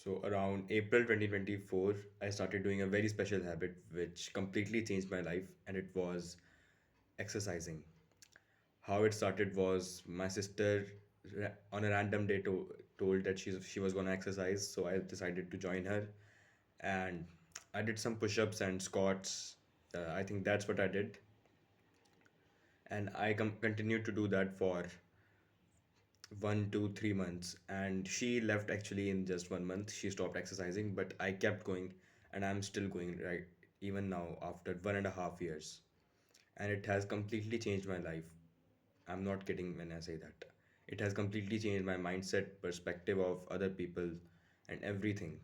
So around April 2024, I started doing a very special habit which completely changed my life, and it was exercising. How it started was my sister on a random day told that she was gonna exercise, so I decided to join her, and I did some push-ups and squats. I think that's what I did, and I continued to do that for 1 to 3 months, and she left actually in just 1 month. She stopped exercising, but I kept going, and I'm still going right even now after 1.5 years, and it has completely changed my life. I'm not kidding when I say that. It has completely changed my mindset, perspective of other people, and everything.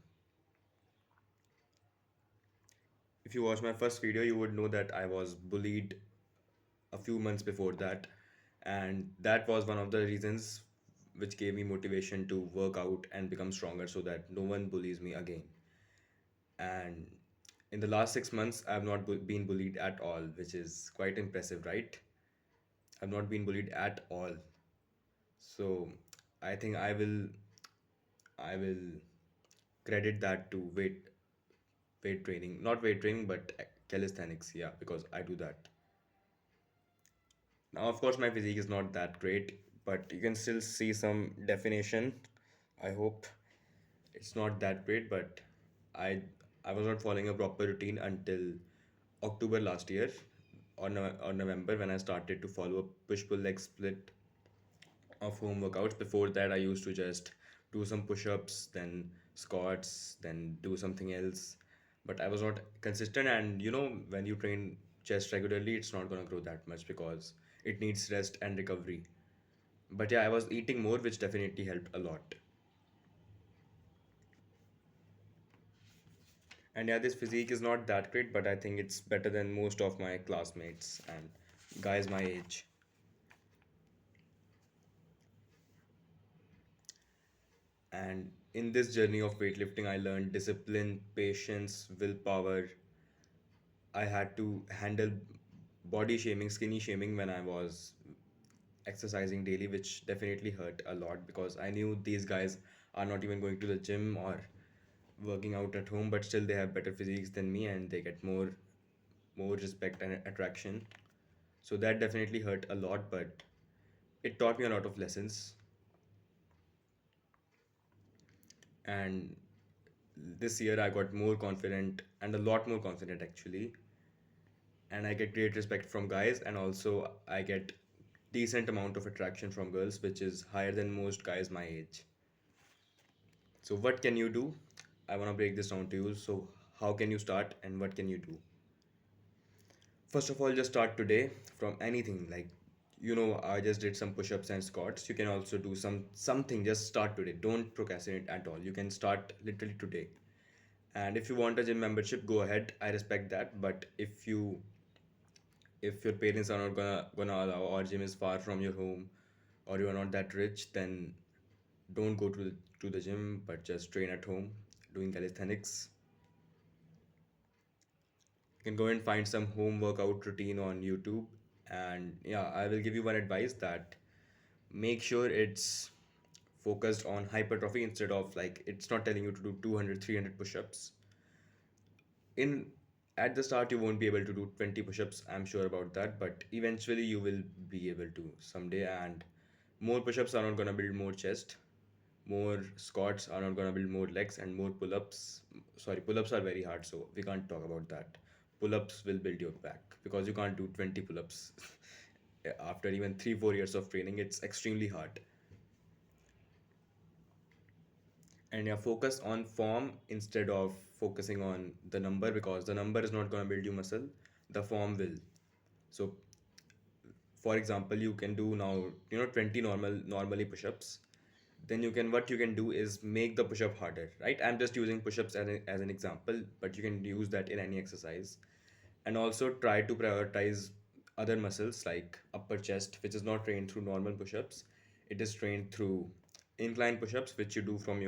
If you watch my first video, you would know that I was bullied a few months before that, and that was one of the reasons which gave me motivation to work out and become stronger so that no one bullies me again. And in the last 6 months, I've not been bullied at all, which is quite impressive, right? I've not been bullied at all. So I think I will credit that to weight training, not weight training, but calisthenics. Yeah, because I do that. Now, of course, my physique is not that great, but you can still see some definition. I hope it's not that great, but I I was not following a proper routine until October last year, or November, when I started to follow a push pull leg split of home workouts. Before that, I used to just do some push-ups, then squats, then do something else. But I was not consistent, and when you train chest regularly, it's not gonna grow that much because it needs rest and recovery. But yeah, I was eating more, which definitely helped a lot. And yeah, this physique is not that great, but I think it's better than most of my classmates and guys my age. And in this journey of weightlifting, I learned discipline, patience, willpower. I had to handle body shaming, skinny shaming when I was exercising daily, which definitely hurt a lot because I knew these guys are not even going to the gym or working out at home, but still they have better physiques than me and they get more respect and attraction. So that definitely hurt a lot, but it taught me a lot of lessons. And this year I got more confident and a lot more confident actually, and I get great respect from guys, and also I get decent amount of attraction from girls, which is higher than most guys my age. So what can you do? I want to break this down to you. So how can you start and what can you do? First of all, just start today from anything. Like, I just did some push-ups and squats. You can also do something. Just start today. Don't procrastinate at all. You can start literally today. And if you want a gym membership, go ahead. I respect that. But if your parents are not gonna allow, or gym is far from your home, or you are not that rich, then don't go to the gym, but just train at home doing calisthenics. You can go and find some home workout routine on YouTube. And yeah, I will give you one advice that make sure it's focused on hypertrophy, instead of, like, it's not telling you to do 200, 300 push-ups. In At the start you won't be able to do 20 push-ups, I'm sure about that, but eventually you will be able to someday. And more push-ups are not going to build more chest, more squats are not going to build more legs, and more pull-ups, sorry, pull-ups are very hard, so we can't talk about that. Pull-ups will build your back because you can't do 20 pull-ups after even 3 4 years of training. It's extremely hard. And yeah, focus on form instead of focusing on the number, because the number is not going to build you muscle, the form will. So for example, you can do now 20 normally push-ups. Then what you can do is make the push-up harder, right? I'm just using push-ups as an example, but you can use that in any exercise. And also try to prioritize other muscles like upper chest, which is not trained through normal push-ups. It is trained through incline push-ups, which you do from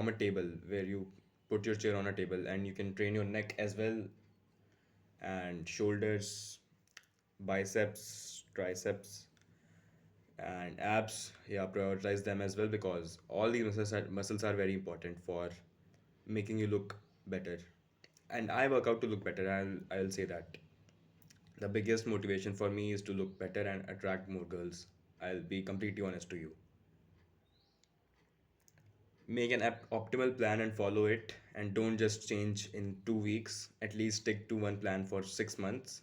a table, where you put your chair on a table, and you can train your neck as well, and shoulders, biceps, triceps, And abs, yeah, prioritize them as well because all these muscles are very important for making you look better. And I work out to look better. I'll say that the biggest motivation for me is to look better and attract more girls. I'll be completely honest to you. Make an optimal plan and follow it, and don't just change in 2 weeks. At least stick to one plan for 6 months.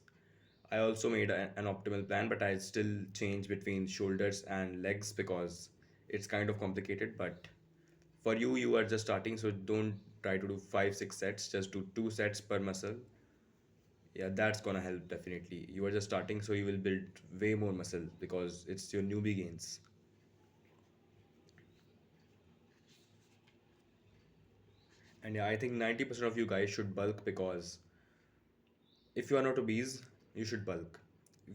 I also made an optimal plan, but I still change between shoulders and legs because it's kind of complicated. But for you, you are just starting, so don't try to do 5 6 sets, just do 2 sets per muscle. Yeah, that's gonna help definitely. You are just starting, so you will build way more muscle because it's your newbie gains. And yeah, I think 90% of you guys should bulk because if you are not obese, you should bulk.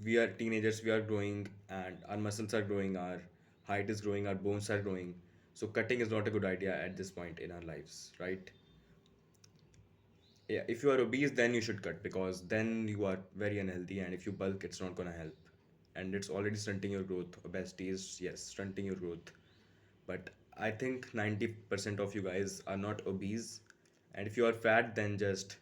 We are teenagers, we are growing, and our muscles are growing, our height is growing, our bones are growing. So cutting is not a good idea at this point in our lives, right? Yeah, if you are obese, then you should cut because then you are very unhealthy, and if you bulk, it's not gonna help. And it's already stunting your growth. Obesity is, yes, stunting your growth. But I think 90% of you guys are not obese. And if you are fat, then just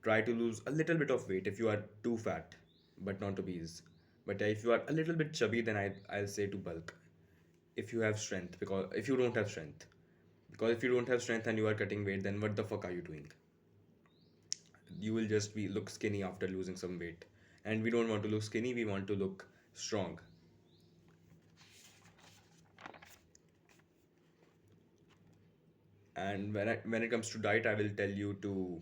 try to lose a little bit of weight if you are too fat, but not obese. But if you are a little bit chubby, then I'll say to bulk if you have strength, because if you don't have strength. Because if you don't have strength and you are cutting weight, then what the fuck are you doing? You will just be look skinny after losing some weight. And we don't want to look skinny, we want to look strong. And when it comes to diet, I will tell you to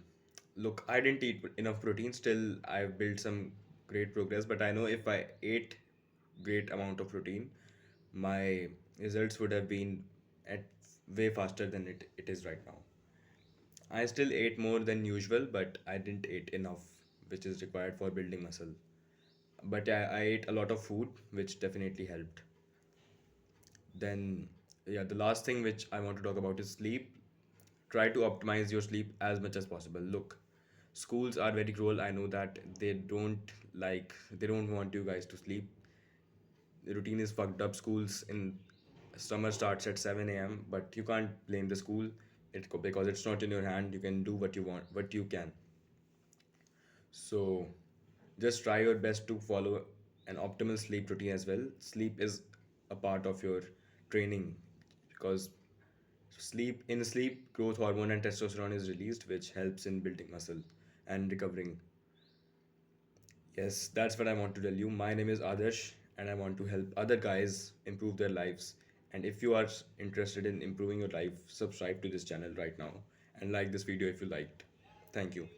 look. I didn't eat enough protein. Still, I've built some great progress. But I know if I ate great amount of protein, my results would have been at way faster than it is right now. I still ate more than usual, but I didn't eat enough, which is required for building muscle. But I ate a lot of food, which definitely helped. Then, yeah, the last thing which I want to talk about is sleep. Try to optimize your sleep as much as possible. Look, schools are very cruel. I know that they don't want you guys to sleep. The routine is fucked up. Schools in summer starts at 7 a.m., but you can't blame the school because it's not in your hand. You can do what you want, what you can. So just try your best to follow an optimal sleep routine as well. Sleep is a part of your training because sleep growth hormone and testosterone is released, which helps in building muscle and recovering. Yes, that's what I want to tell you. My name is Adarsh, and I want to help other guys improve their lives. And if you are interested in improving your life, subscribe to this channel right now and like this video if you liked. Thank you.